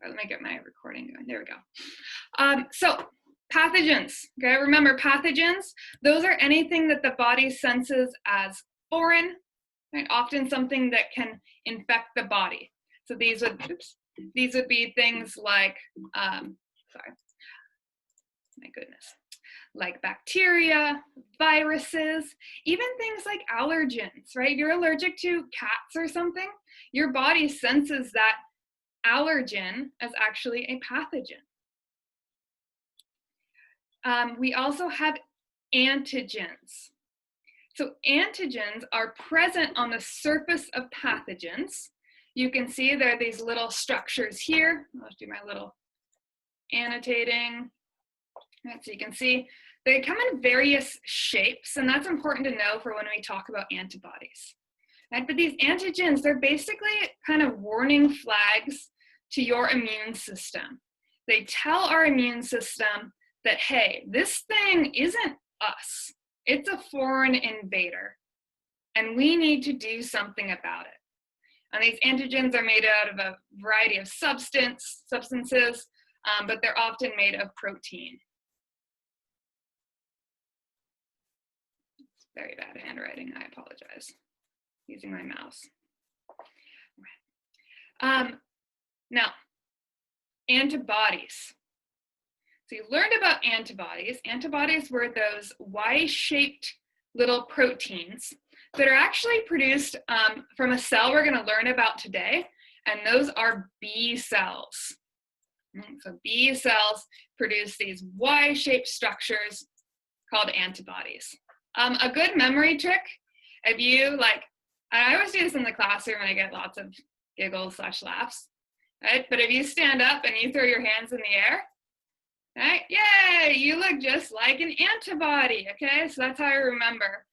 Sorry, let me get my recording going. There we go. So pathogens, okay? Remember pathogens, those are anything that the body senses as foreign, right? Often something that can infect the body. So these would be things like, sorry, my goodness, like bacteria, viruses, even things like allergens, right? If you're allergic to cats or something, your body senses that allergen as actually a pathogen. We also have antigens. So antigens are present on the surface of pathogens. You can see there are these little structures here. I'll do my little annotating. Right, so you can see they come in various shapes, and that's important to know for when we talk about antibodies. Right? But these antigens, they're basically kind of warning flags to your immune system. They tell our immune system that, hey, this thing isn't us. It's a foreign invader, and we need to do something about it. And these antigens are made out of a variety of substances, but they're often made of protein. It's very bad handwriting, I apologize. Using my mouse. Now, antibodies. So you learned about antibodies. Antibodies were those Y-shaped little proteins that are actually produced from a cell we're going to learn about today, and those are B cells. So B cells produce these Y-shaped structures called antibodies. A good memory trick, if you I always do this in the classroom and I get lots of giggles / laughs, right? But if you stand up and you throw your hands in the air, right? Yay, you look just like an antibody, okay? So that's how I remember.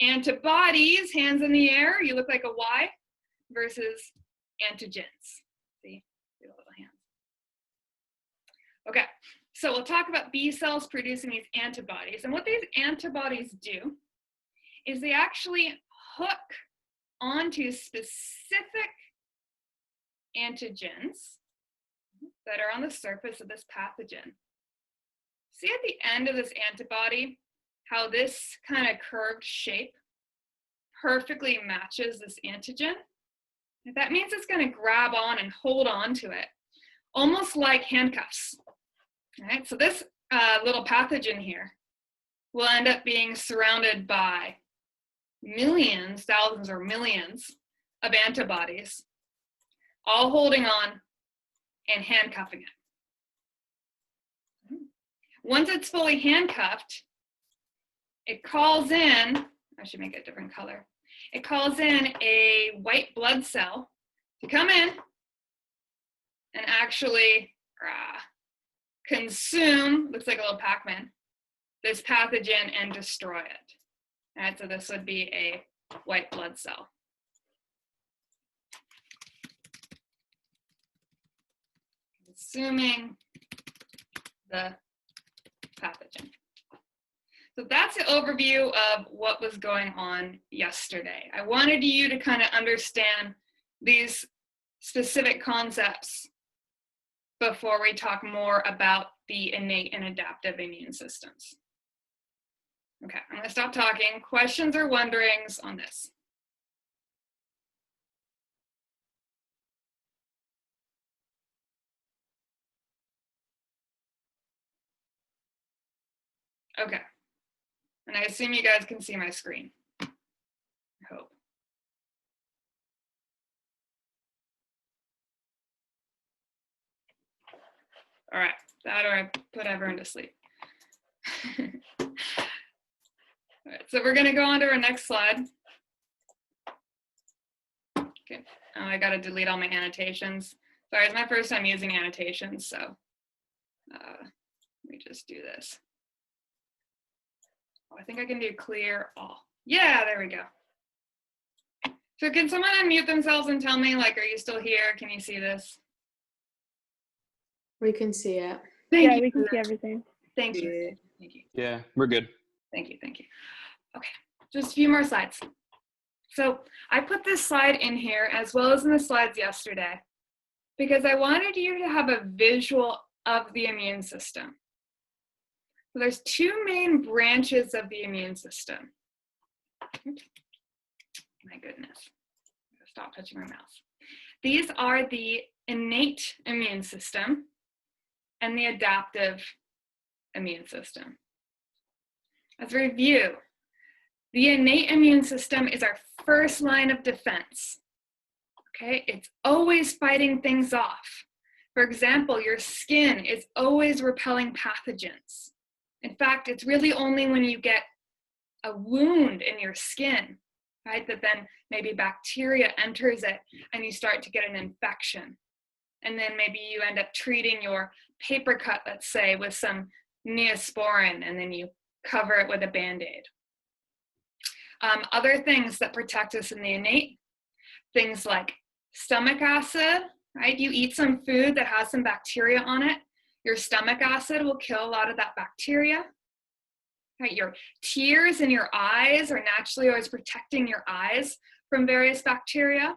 Antibodies, hands in the air, you look like a Y, versus antigens. See, the little hands. Okay, so we'll talk about B cells producing these antibodies. And what these antibodies do is they actually hook onto specific antigens that are on the surface of this pathogen. See at the end of this antibody, how this kind of curved shape perfectly matches this antigen? That means it's going to grab on and hold on to it, almost like handcuffs. All right, so this little pathogen here will end up being surrounded by millions, thousands or millions of antibodies, all holding on and handcuffing it. Once it's fully handcuffed, it calls in, I should make it a different color, it calls in a white blood cell to come in and actually consume, looks like a little Pac-Man, this pathogen and destroy it. All right, so this would be a white blood cell. Consuming the pathogen. So that's the overview of what was going on yesterday. I wanted you to kind of understand these specific concepts before we talk more about the innate and adaptive immune systems. Okay, I'm gonna stop talking. Questions or wonderings on this? Okay, and I assume you guys can see my screen, I hope. All right, that or I put everyone to sleep. All right, so we're gonna go on to our next slide. Okay, oh, I gotta delete all my annotations. Sorry, it's my first time using annotations, so let me just do this. Oh, I think I can do clear all. Yeah, there we go. So can someone unmute themselves and tell me, like, are you still here? Can you see this? We can see it. Thank you. We can see everything. Thank you. Thank you. Yeah, we're good. Thank you. Thank you. Okay, just a few more slides. So I put this slide in here as well as in the slides yesterday because I wanted you to have a visual of the immune system. So there's two main branches of the immune system. Oops. My goodness, stop touching my mouse. These are the innate immune system and the adaptive immune system. As a review, the innate immune system is our first line of defense. Okay, it's always fighting things off. For example, your skin is always repelling pathogens. In fact, it's really only when you get a wound in your skin, right, that then maybe bacteria enters it and you start to get an infection. And then maybe you end up treating your paper cut, let's say, with some Neosporin, and then you cover it with a Band-Aid. Other things that protect us in the innate, things like stomach acid, right? You eat some food that has some bacteria on it, your stomach acid will kill a lot of that bacteria. Right? Your tears in your eyes are naturally always protecting your eyes from various bacteria,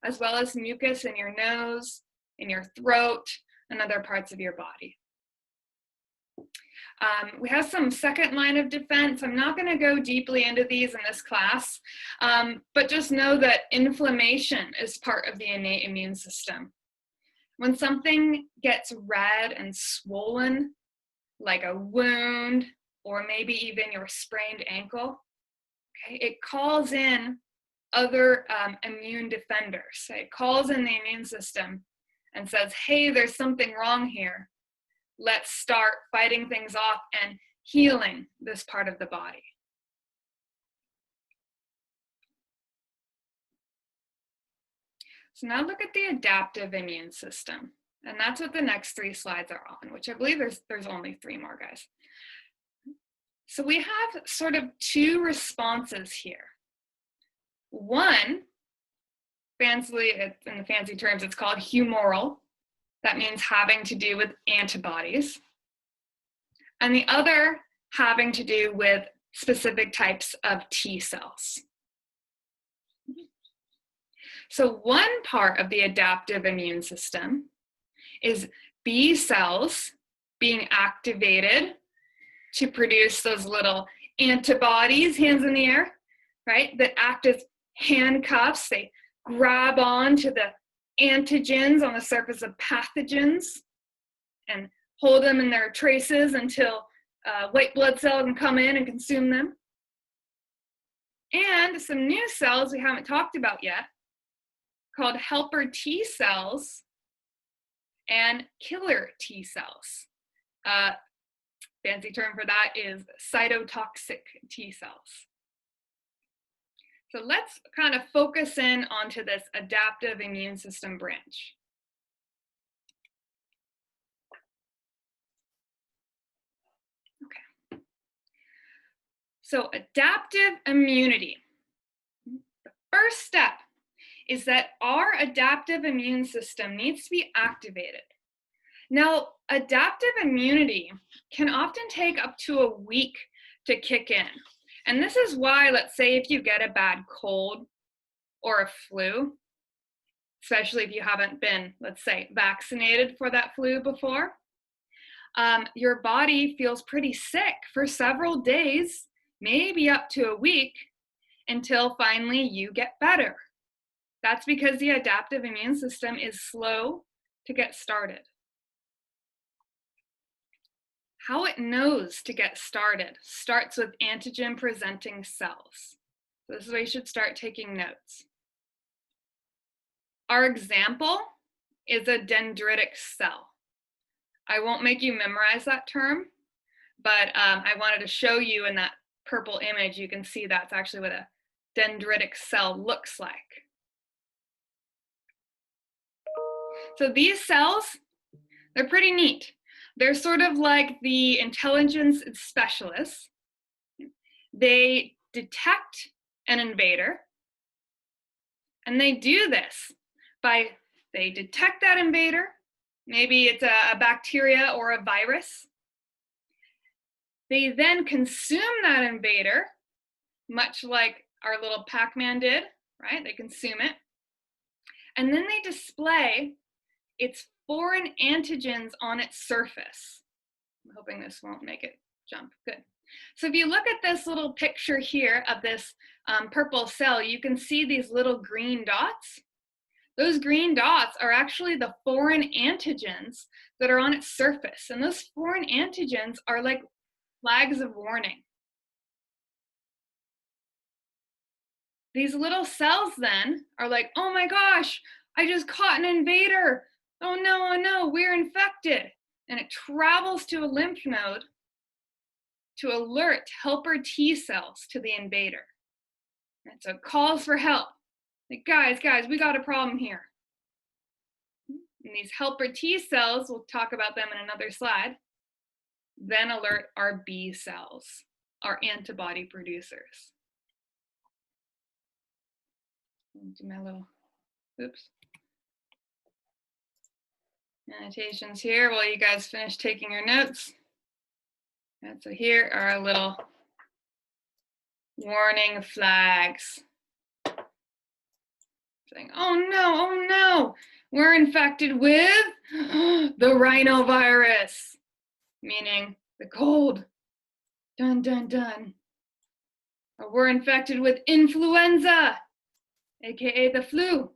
as well as mucus in your nose, in your throat, and other parts of your body. We have some second line of defense. I'm not going to go deeply into these in this class, but just know that inflammation is part of the innate immune system. When something gets red and swollen, like a wound, or maybe even your sprained ankle, okay, it calls in other immune defenders. It calls in the immune system and says, hey, there's something wrong here. Let's start fighting things off and healing this part of the body. So now look at the adaptive immune system. And that's what the next three slides are on, which I believe there's only three more, guys. So we have sort of two responses here. One, in the fancy terms, it's called humoral. That means having to do with antibodies. And the other having to do with specific types of T cells. So one part of the adaptive immune system is B cells being activated to produce those little antibodies, hands in the air, right, that act as handcuffs. They grab on to the antigens on the surface of pathogens and hold them in their traces until white blood cells can come in and consume them. And some new cells we haven't talked about yet, called helper T cells and killer T cells. Fancy term for that is cytotoxic T cells. So let's kind of focus in onto this adaptive immune system branch. Okay. So adaptive immunity. The first step is that our adaptive immune system needs to be activated. Now, adaptive immunity can often take up to a week to kick in. And this is why, let's say if you get a bad cold or a flu, especially if you haven't been, let's say, vaccinated for that flu before, your body feels pretty sick for several days, maybe up to a week, until finally you get better. That's because the adaptive immune system is slow to get started. How it knows to get started starts with antigen-presenting cells. So this is where you should start taking notes. Our example is a dendritic cell. I won't make you memorize that term, but I wanted to show you in that purple image, you can see that's actually what a dendritic cell looks like. So these cells, they're pretty neat. They're sort of like the intelligence specialists. They detect an invader, and they do this by, they detect that invader, maybe it's a bacteria or a virus. They then consume that invader, much like our little Pac-Man did, right? They consume it. And then they display its foreign antigens on its surface. I'm hoping this won't make it jump. Good. So if you look at this little picture here of this purple cell, you can see these little green dots. Those green dots are actually the foreign antigens that are on its surface. And those foreign antigens are like flags of warning. These little cells then are like, oh my gosh, I just caught an invader. Oh no, we're infected. And it travels to a lymph node to alert helper T cells to the invader. And so it calls for help. Like, guys, we got a problem here. And these helper T cells, we'll talk about them in another slide, then alert our B cells, our antibody producers. Do my little, oops. Annotations here while you guys finish taking your notes. And so here are our little warning flags. Saying, oh no, we're infected with the rhinovirus, meaning the cold. Dun, dun, dun. Or we're infected with influenza, aka the flu.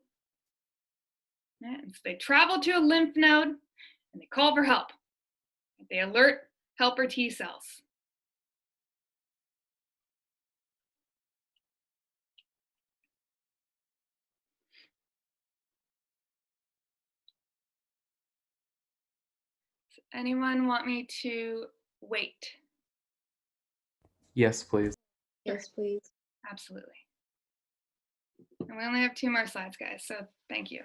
And so they travel to a lymph node and they call for help. They alert helper T cells. Does anyone want me to wait? Yes, please. Yes, please. Absolutely. And we only have 2 more slides, guys, so thank you.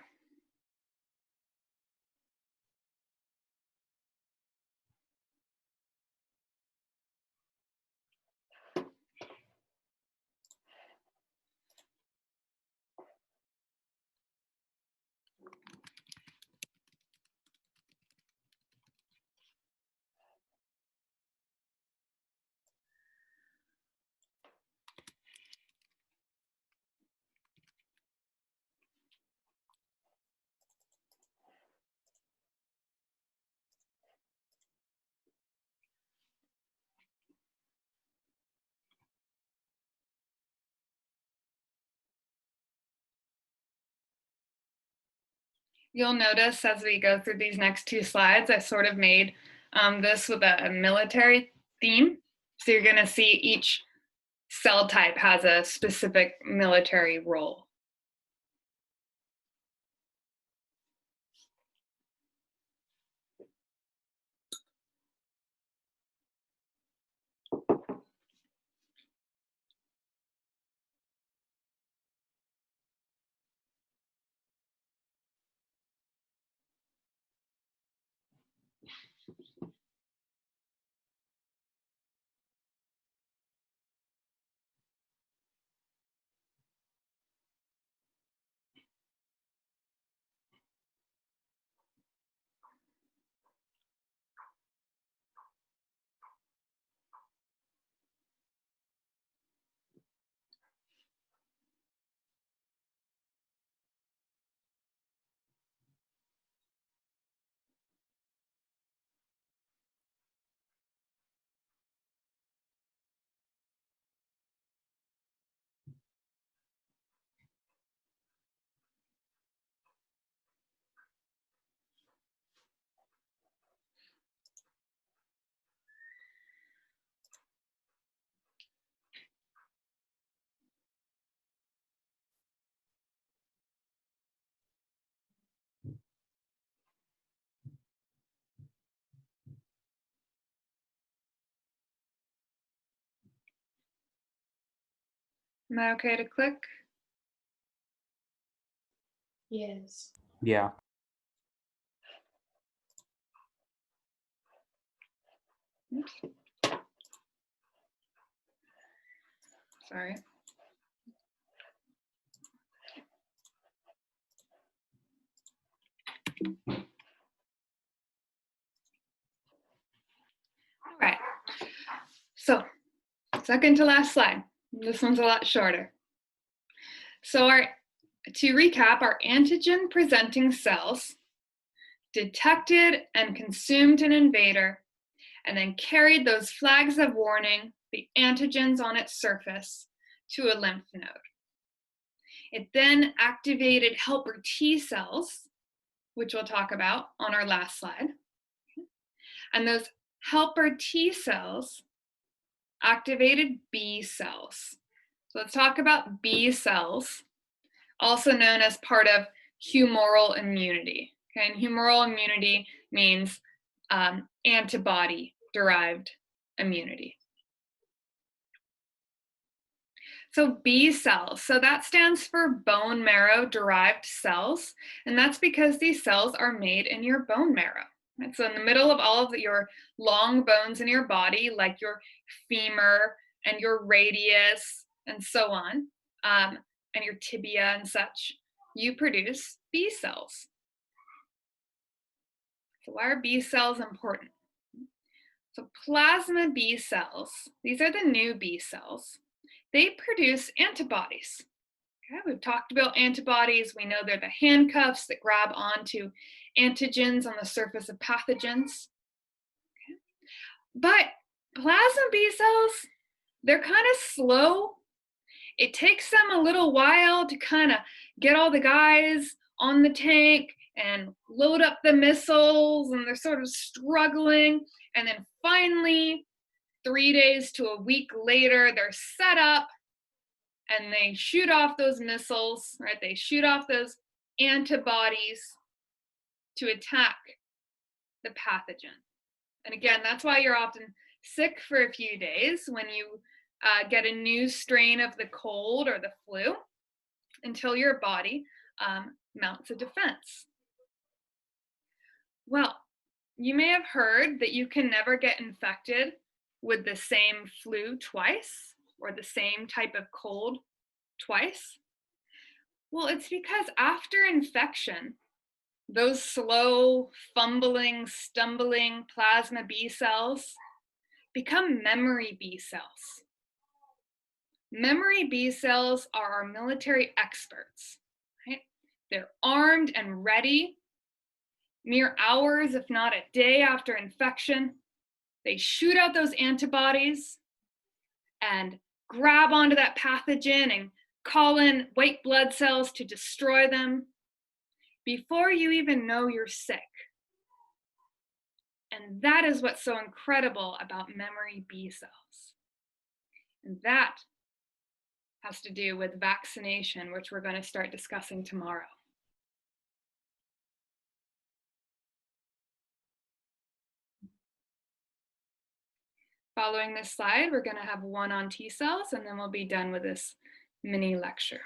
You'll notice as we go through these next 2 slides, I sort of made this with a military theme. So you're going to see each cell type has a specific military role. Am I okay to click? Yes. Yeah. Oops. Sorry. All right. So, second to last slide. This one's a lot shorter. So our to recap, our antigen-presenting cells detected and consumed an invader, and then carried those flags of warning, the antigens on its surface, to a lymph node. It then activated helper T cells, which we'll talk about on our last slide. And those helper T cells activated B cells. So let's talk about B cells, also known as part of humoral immunity. Okay, and humoral immunity means antibody-derived immunity. So B cells, so that stands for bone marrow-derived cells, and that's because these cells are made in your bone marrow. Right? So in the middle of all of your long bones in your body, like your femur and your radius and so on, and your tibia and such, you produce B cells. So why are B cells important? So plasma B cells, these are the new B cells, they produce antibodies. Okay, we've talked about antibodies. We know they're the handcuffs that grab onto antigens on the surface of pathogens. Okay. But plasma B cells, they're kind of slow. It takes them a little while to kind of get all the guys on the tank and load up the missiles, and they're sort of struggling. And then finally, 3 days to a week later, they're set up and they shoot off those missiles, right? They shoot off those antibodies to attack the pathogen. And again, that's why you're often sick for a few days when you get a new strain of the cold or the flu, until your body mounts a defense. Well, you may have heard that you can never get infected with the same flu twice, or the same type of cold twice. Well, it's because after infection, those slow, fumbling, stumbling plasma B cells become memory B cells. Memory B cells are our military experts, right? They're armed and ready mere hours, if not a day after infection. They shoot out those antibodies and grab onto that pathogen and call in white blood cells to destroy them before you even know you're sick. And that is what's so incredible about memory B cells. And that has to do with vaccination, which we're going to start discussing tomorrow. Following this slide, we're going to have one on T cells, and then we'll be done with this mini lecture.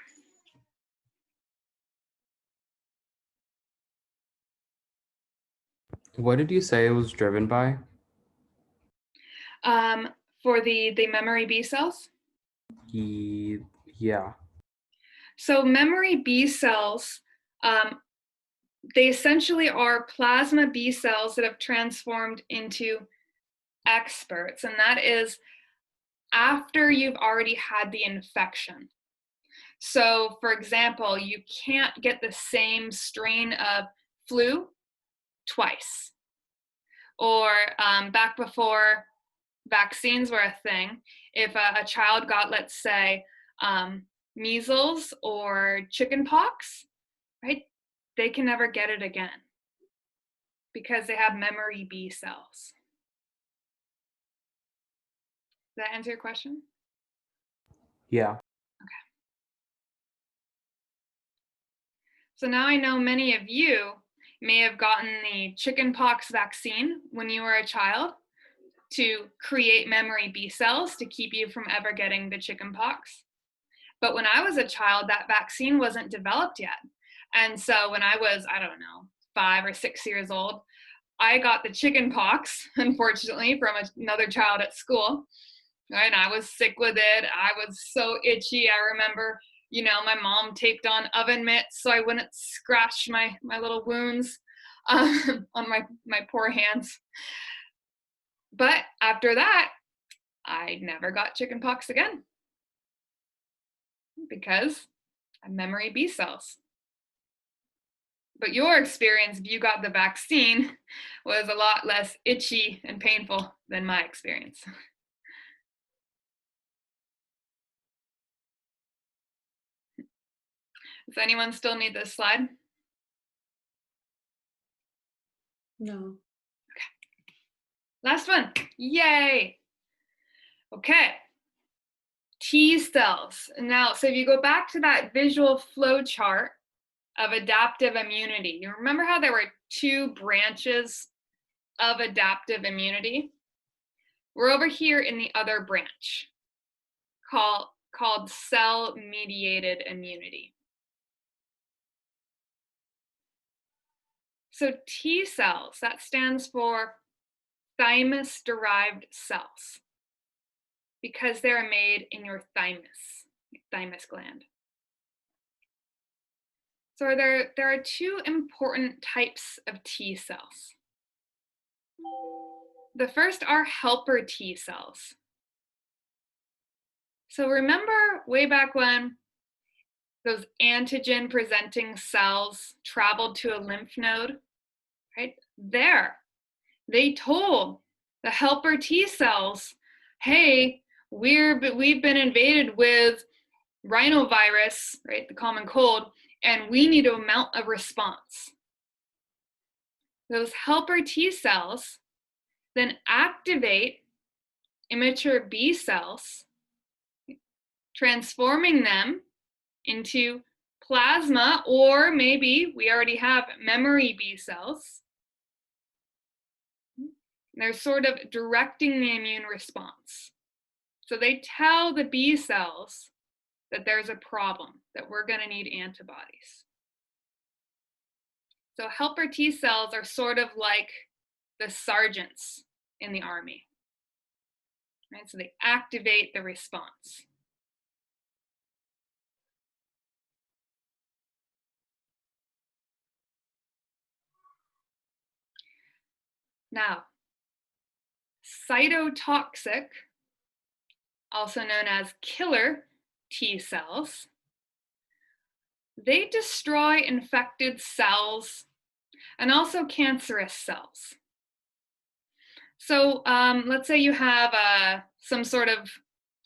What did you say it was driven by? For the memory B cells? Yeah. So memory B cells, they essentially are plasma B cells that have transformed into experts, and that is after you've already had the infection. So for example, you can't get the same strain of flu twice. Or back before vaccines were a thing, if a child got, let's say, measles or chickenpox, right, they can never get it again because they have memory B cells. Does that answer your question? Yeah. Okay. So now I know many of you may have gotten the chickenpox vaccine when you were a child to create memory B cells to keep you from ever getting the chickenpox. But when I was a child, that vaccine wasn't developed yet. And so when I was, 5 or 6 years old, I got the chickenpox, unfortunately, from another child at school. Right? And I was sick with it. I was so itchy. I remember, my mom taped on oven mitts so I wouldn't scratch my little wounds on my poor hands. But after that, I never got chickenpox again because memory B cells. But your experience, if you got the vaccine, was a lot less itchy and painful than my experience. Does anyone still need this slide? No. Last one. Yay! Okay. T cells. Now, so if you go back to that visual flow chart of adaptive immunity, you remember how there were two branches of adaptive immunity? We're over here in the other branch called cell-mediated immunity. So T cells, that stands for thymus-derived cells, because they're made in your thymus gland. So there are two important types of T cells. The first are helper T cells. So remember way back when those antigen presenting cells traveled to a lymph node, right? They told the helper T cells, hey, we've been invaded with rhinovirus, right, the common cold, and we need to mount a response. Those helper T cells then activate immature B cells, transforming them into plasma, or maybe we already have memory B cells. They're sort of directing the immune response. So they tell the B cells that there's a problem, that we're going to need antibodies. So helper T cells are sort of like the sergeants in the army, right? So they activate the response. Now, cytotoxic, also known as killer T cells, they destroy infected cells and also cancerous cells. So let's say you have some sort of,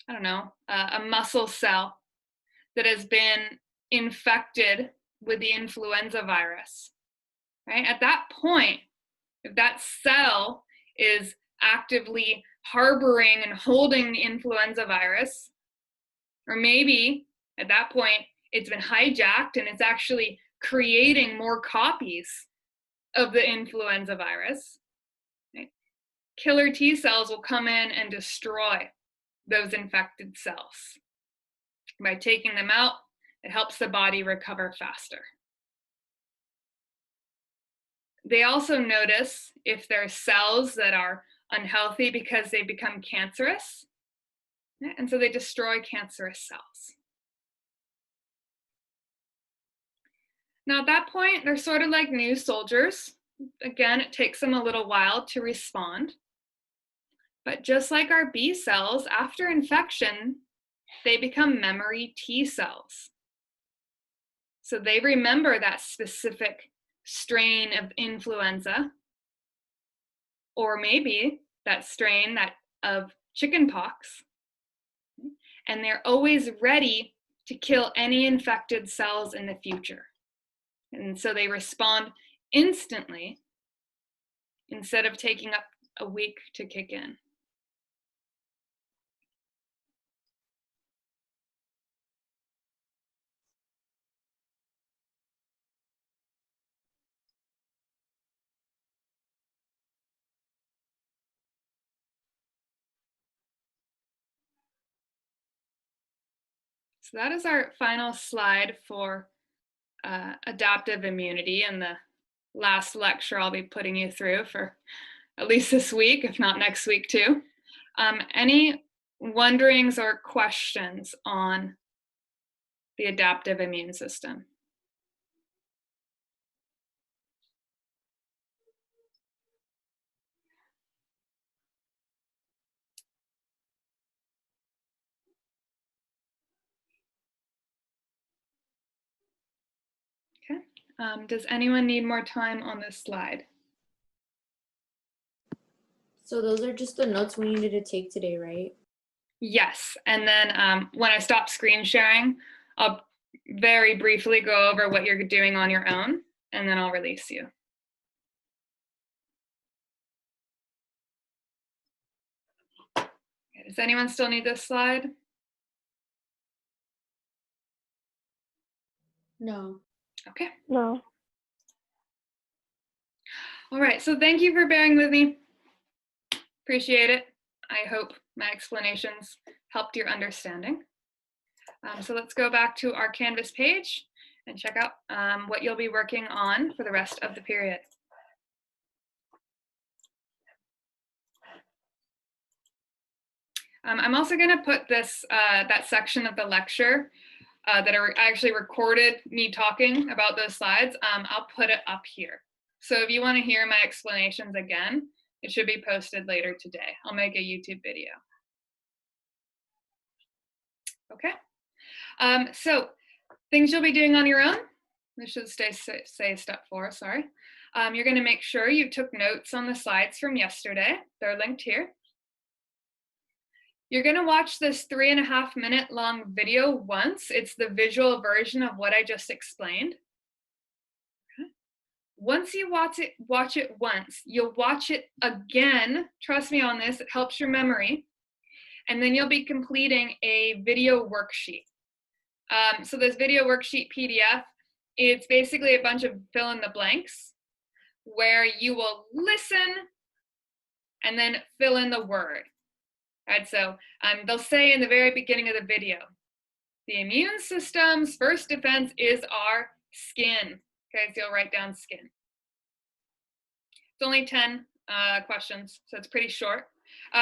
I don't know, a muscle cell that has been infected with the influenza virus, right? At that point, if that cell is actively harboring and holding the influenza virus, or maybe at that point it's been hijacked and it's actually creating more copies of the influenza virus, right? Killer T cells will come in and destroy those infected cells. By taking them out, it helps the body recover faster. They also notice if there are cells that are unhealthy because they become cancerous, and so they destroy cancerous cells. Now at that point, they're sort of like new soldiers. Again, it takes them a little while to respond. But just like our B cells, after infection, they become memory T cells. So they remember that specific strain of influenza, or maybe that strain of chickenpox, and they're always ready to kill any infected cells in the future. And so they respond instantly instead of taking up a week to kick in. So that is our final slide for adaptive immunity, and the last lecture I'll be putting you through for at least this week, if not next week too. Any wonderings or questions on the adaptive immune system? Does anyone need more time on this slide? So those are just the notes we needed to take today, right? Yes, and then when I stop screen sharing, I'll very briefly go over what you're doing on your own, and then I'll release you. Okay, does anyone still need this slide? No. Okay. No. All right, so thank you for bearing with me. Appreciate it. I hope my explanations helped your understanding. So let's go back to our Canvas page and check out what you'll be working on for the rest of the period. I'm also going to put this that section of the lecture that I actually recorded me talking about those slides. I'll put it up here. So if you want to hear my explanations again, it should be posted later today. I'll make a YouTube video. Okay. So things you'll be doing on your own. This should say step 4, sorry. You're going to make sure you took notes on the slides from yesterday. They're linked here. You're going to watch this 3.5-minute long video once. It's the visual version of what I just explained. Okay. Once you watch it once, you'll watch it again. Trust me on this, it helps your memory. And then you'll be completing a video worksheet. So this video worksheet PDF, it's basically a bunch of fill in the blanks where you will listen and then fill in the word. Right, so they'll say in the very beginning of the video, the immune system's first defense is our skin. Okay, so you'll write down skin. It's only 10 questions, so it's pretty short.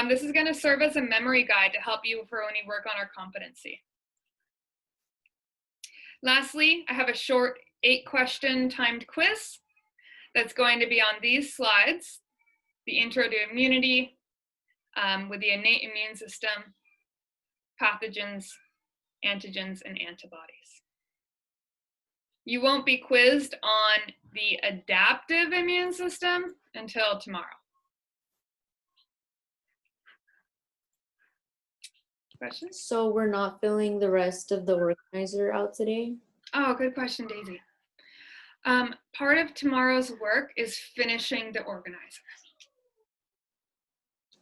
This is going to serve as a memory guide to help you for when you work on our competency. Lastly, I have a short 8-question timed quiz that's going to be on these slides, the intro to immunity, with the innate immune system, pathogens, antigens, and antibodies. You won't be quizzed on the adaptive immune system until tomorrow. Questions? So we're not filling the rest of the organizer out today? Oh, good question, Daisy. Part of tomorrow's work is finishing the organizer.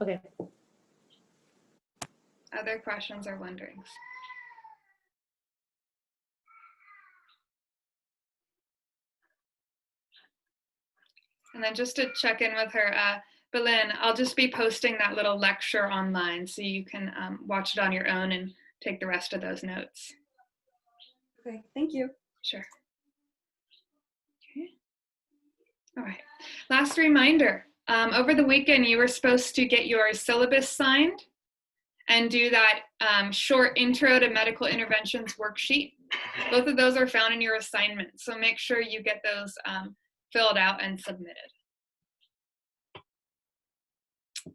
Okay. Other questions or wonderings? And then just to check in with her, Belen, I'll just be posting that little lecture online so you can watch it on your own and take the rest of those notes. Okay, thank you. Sure. Okay. All right. Last reminder, over the weekend you were supposed to get your syllabus signed and do that short intro to medical interventions worksheet. Both of those are found in your assignment, so make sure you get those filled out and submitted.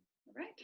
All right.